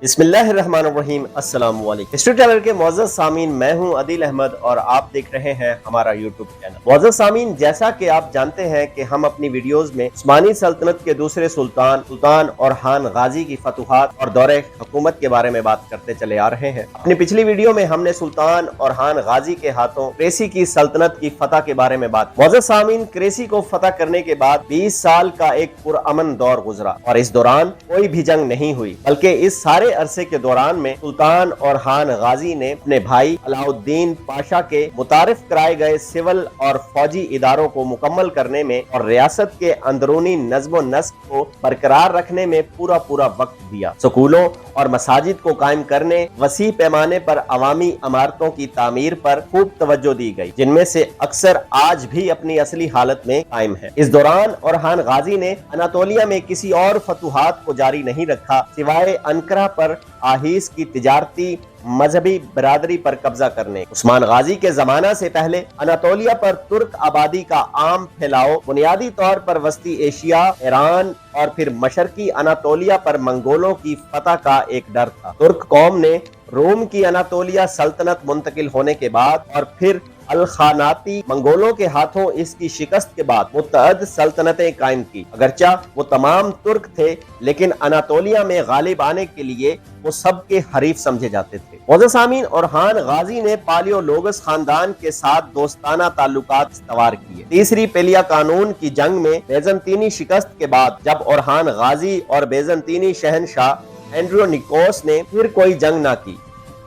बिस्मिल्लाहिर्रहमानिर्रहीम। अस्सलाम वालेकुम। हिस्ट्री टेलर के मुअज़्ज़ज़ सामीन, मैं हूं अदील अहमद और आप देख रहे हैं हमारा यूट्यूब चैनल। मुअज़्ज़ज़ सामीन, जैसा कि आप जानते हैं कि हम अपनी वीडियोस में उस्मानी सल्तनत के दूसरे सुल्तान औरहान गाजी की फतूहात और दौरे हुकूमत के बारे में बात करते चले आ रहे हैं। अपनी पिछली वीडियो में हमने सुल्तान औरहान गाजी के हाथों क्रेसी की सल्तनत की फतह के बारे में बात। मुअज़्ज़ज़ सामीन, क्रेसी को फतह करने के बाद 20 साल का एक पुरअमन दौर गुजरा और इस दौरान कोई भी जंग नहीं हुई, बल्कि इस सारे अरसे के दौरान में सुल्तान औरहान गाजी ने अपने भाई अलाउद्दीन पाशा के मुतारिफ कराए गए सिविल और फौजी इदारों को मुकम्मल करने में और रियासत के अंदरूनी नज़्म व नस्क को बरकरार रखने में पूरा वक्त दिया। स्कूलों और मसाजिद को कायम करने, वसी पैमाने पर अवामी इमारतों की तामीर पर खूब तवज्जो दी गई, जिनमें से अक्सर आज भी अपनी असली हालत में कायम है। इस दौरान औरहान गाजी ने अनातोलिया में किसी और फतूहात को जारी नहीं रखा सिवाय अनकरा पर आहिस की तिजारती मजहबी बरादरी पर कब्जा करने। उस्मान गाजी के जमाना से पहले अनातोलिया पर तुर्क आबादी का आम फैलाव बुनियादी तौर पर वस्ती एशिया, ईरान और फिर मशरकी अनातोलिया पर मंगोलों की फतह का एक डर था। तुर्क कौम ने रोम की अनातोलिया सल्तनत मुंतकिल होने के बाद और फिर अल-खानाती मंगोलों के हाथों इसकी शिकस्त के बाद मुतअद्दिद सल्तनतें कायम की। अगरचा वो तमाम तुर्क थे, लेकिन अनातोलिया में गालिब आने के लिए वो सबके हरीफ समझे जाते थे। मुअज़्ज़ज़ सामीन, औरहान गाजी ने पालियोलोगस खानदान के साथ दोस्ताना ताल्लुकात इस्तवार किए। तीसरी पेलिया कानून की जंग में बेज़ंतीनी शिकस्त के बाद जब औरहान गाजी और बेज़ंतीनी शहनशाह एंड्रोनिकोस ने फिर कोई जंग न की,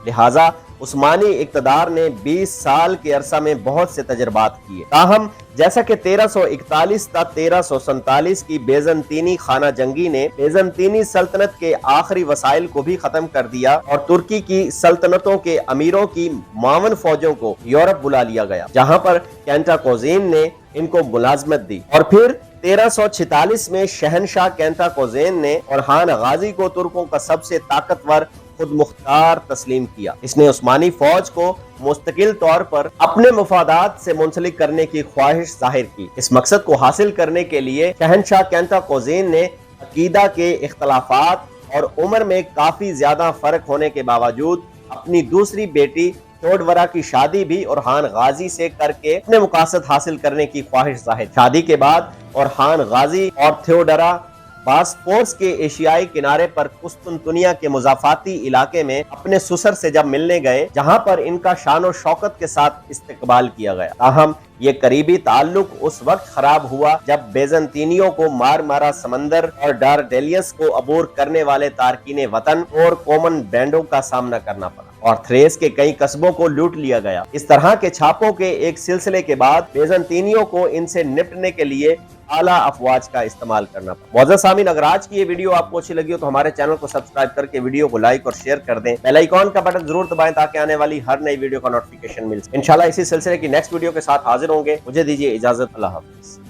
लिहाजा उस्मानी इक़्तिदार ने 20 साल के अरसा में बहुत से तजर्बात किए। ताहम जैसा कि 1341 ta 1347 की बेज़ंतीनी खाना जंगी ने बेज़ंतीनी सल्तनत के आखिरी वसाइल को भी खत्म कर दिया और तुर्की की सल्तनतों के अमीरों की मावन फौजों को यूरोप बुला लिया गया, जहां पर कैंटाकोज़ीन ने इनको मुलाजमत दी। और फिर 1346 में शहनशाह कैंटाकोज़ीन ने औरहान गाजी को तुर्कों का सबसे ताकतवर खुद मुख्तार तस्लीम किया। इसने उस्मानी फौज को मुस्तकिल तौर पर अपने मुफादात से मुंसलिक करने की ख्वाहिश जाहिर की। इस मकसद को हासिल करने के लिए शहनशाह कैंटाकोज़ीन ने अकीदा के इख्तलाफात और उम्र में काफी ज्यादा फर्क होने के बावजूद अपनी दूसरी बेटी थ्योडोरा की शादी भी औरहान गाजी से करके अपने मुकासद हासिल करने की ख्वाहिश जाहिर। शादी के बाद औरहान गाजी और थ्योडोरा बास्फोरस के एशियाई किनारे पर कुस्तुनतुनिया के मुजाफाती इलाके में अपने ससुर से जब मिलने गए, जहां पर इनका शानो शौकत के साथ इस्तकबाल किया गया। ताहम ये करीबी ताल्लुक उस वक्त खराब हुआ जब बेज़ंतीनियों को मारा समंदर और डारडेलियस को अबूर करने वाले तारकीने वतन और कॉमन बैंडों का सामना करना पड़ा और थ्रेस के कई कस्बों को लूट लिया गया। इस तरह के छापों के एक सिलसिले के बाद बेज़ंतीनियों को इनसे निपटने के लिए आला अफवाज का इस्तेमाल करना पड़ा। मुअज़्ज़ज़ सामीन, अगर आज की ये वीडियो आपको अच्छी लगी हो तो हमारे चैनल को सब्सक्राइब करके वीडियो को लाइक और शेयर कर दें। बेल आइकॉन का बटन जरूर दबाएं ताकि आने वाली हर नई वीडियो का नोटिफिकेशन मिल सके। इंशाल्लाह इसी सिलसिले की नेक्स्ट वीडियो के साथ हाजिर होंगे। मुझे दीजिए इजाजत। अल्लाह हाफ़िज़।